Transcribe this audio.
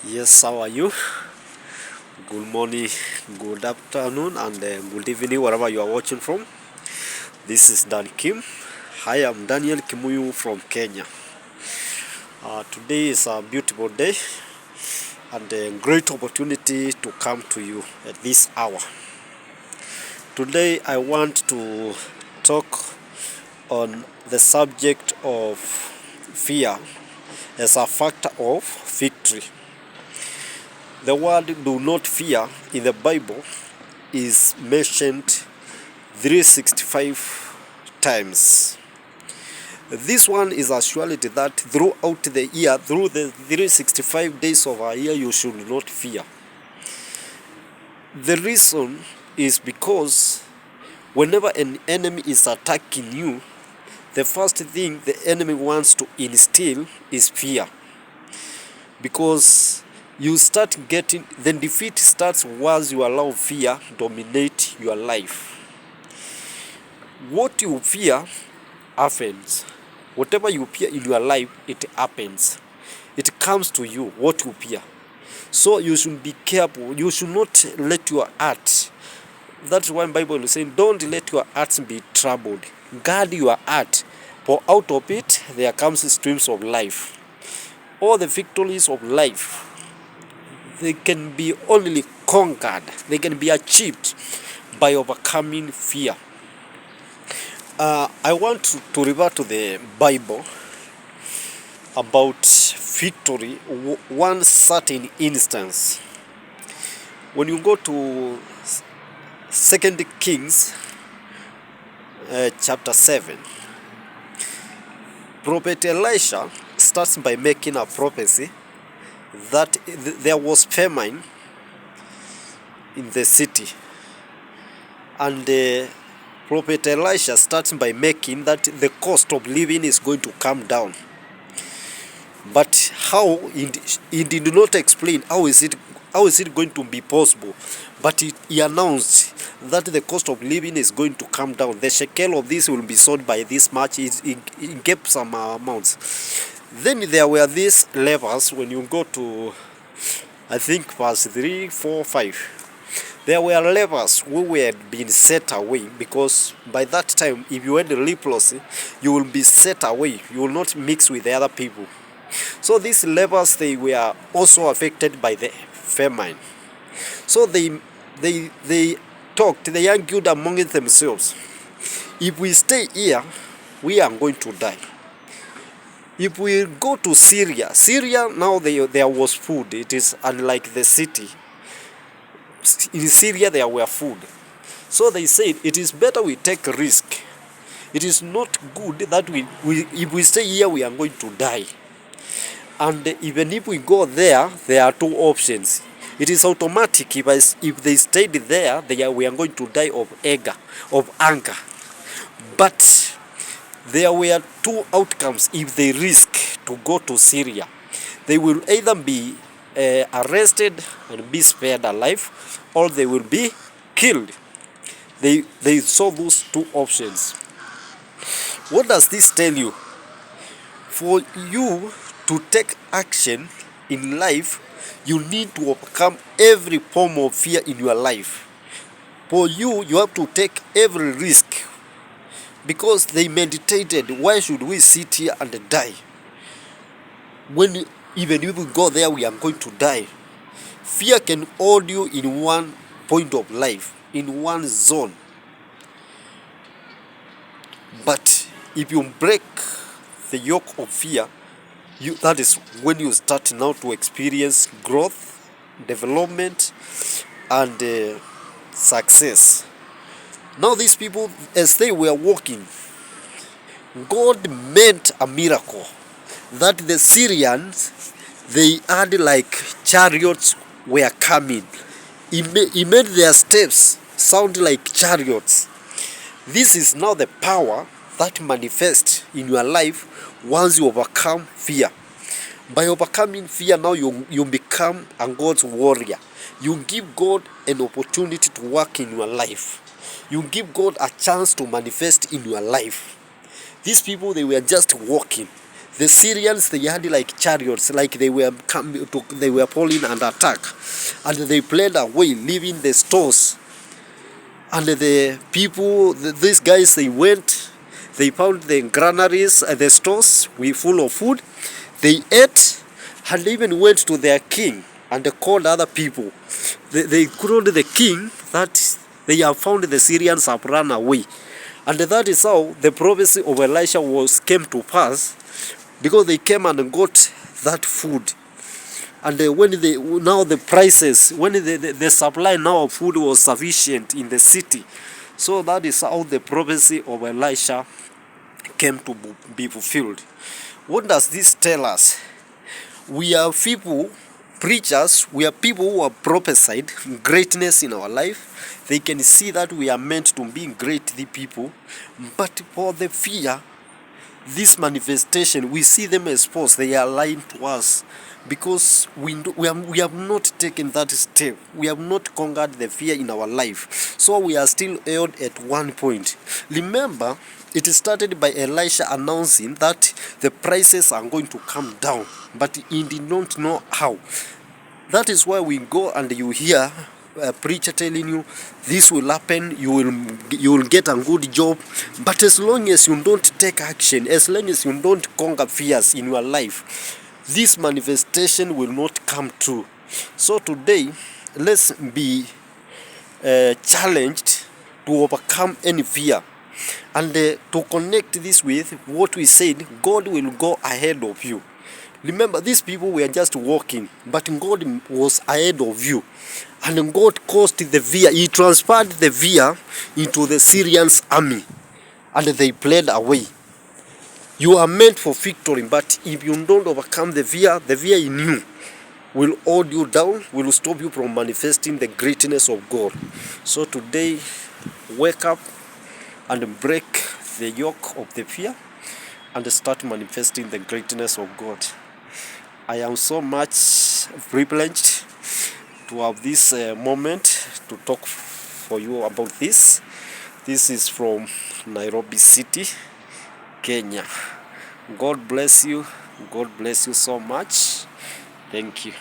Yes, how are you? Good morning, good afternoon, and good evening, wherever you are watching from. This is Dan Kim. I am Daniel Kimuyu from Kenya. Today is a beautiful day and a great opportunity to come to you at this hour. Today, I want to talk on the subject of fear as a factor of victory. The word do not fear in the Bible is mentioned 365 times. This one is a surety that throughout the year, through the 365 days of a year, you should not fear. The reason is because whenever an enemy is attacking you, the first thing the enemy wants to instill is fear. Because you start getting, the defeat starts once you allow fear dominate your life. What you fear happens. Whatever you fear in your life, it happens. It comes to you, what you fear. So you should be careful. You should not let your heart. That's why the Bible is saying, don't let your hearts be troubled. Guard your heart, for out of it there comes streams of life. All the victories of life, they can be only conquered, they can be achieved by overcoming fear. I want to revert to the Bible about victory, one certain instance. When you go to 2 Kings chapter 7, Prophet Elisha starts by making a prophecy that there was famine in the city, and Prophet Elisha starts by making that the cost of living is going to come down. But how, he did not explain how is it going to be possible. But he announced that the cost of living is going to come down. The shekel of this will be sold by this much. He gave some amounts. Then there were these lepers. When you go to, I think, verse 3, 4, 5. There were lepers who were being set away, because by that time, if you had leprosy, you will be set away. You will not mix with the other people. So these lepers, they were also affected by the famine. So they talked, they argued among themselves. If we stay here, we are going to die. If we go to Syria now there was food. It is unlike the city. In Syria there were food. So they said it is better we take a risk. It is not good that if we stay here we are going to die. And even if we go there are two options. It is automatic. If they stayed there, we are going to die of anger. But there were two outcomes if they risk to go to Syria. They will either be arrested and be spared alive, or they will be killed. They saw those two options. What does this tell you? For you to take action in life, you need to overcome every form of fear in your life. For you have to take every risk, because they meditated, why should we sit here and die? When even if we go there, we are going to die. Fear can hold you in one point of life, in one zone. But if you break the yoke of fear, that is when you start now to experience growth, development, and success. Now these people, as they were walking, God meant a miracle that the Syrians, they had like chariots were coming. He made their steps sound like chariots. This is now the power that manifests in your life once you overcome fear. By overcoming fear, now you become a God's warrior. You give God an opportunity to work in your life. You give God a chance to manifest in your life. These people, they were just walking. The Syrians, they had like chariots, like they were falling under attack, and they fled away, leaving the stores. And the people, these guys, they went, they found the granaries and the stores were full of food. They ate, and even went to their king and they called other people. They called the king that they have found the Syrians have run away. And that is how the prophecy of Elisha came to pass, because they came and got that food. And when now the prices, when the supply now of food was sufficient in the city, so that is how the prophecy of Elisha came to be fulfilled. What does this tell us? We are people, preachers, we are people who have prophesied greatness in our life. They can see that we are meant to be great people, but for the fear, this manifestation, we see them exposed, they are lying to us, because we have not taken that step. We have not conquered the fear in our life, so we are still held at one point. Remember, it started by Elisha announcing that the prices are going to come down, but he did not know how. That is why we go and you hear a preacher telling you this will happen, you will get a good job, but as long as you don't take action, as long as you don't conquer fears in your life, this manifestation will not come true. So today, let's be challenged to overcome any fear, and to connect this with what we said, God will go ahead of you. Remember, these people were just walking, but God was ahead of you. And God caused the fear. He transferred the fear into the Syrians' army. And they fled away. You are meant for victory, but if you don't overcome the fear in you will hold you down, will stop you from manifesting the greatness of God. So today, wake up and break the yoke of the fear and start manifesting the greatness of God. I am so much privileged to have this moment to talk for you about this. This is from Nairobi City, Kenya. God bless you. God bless you so much. Thank you.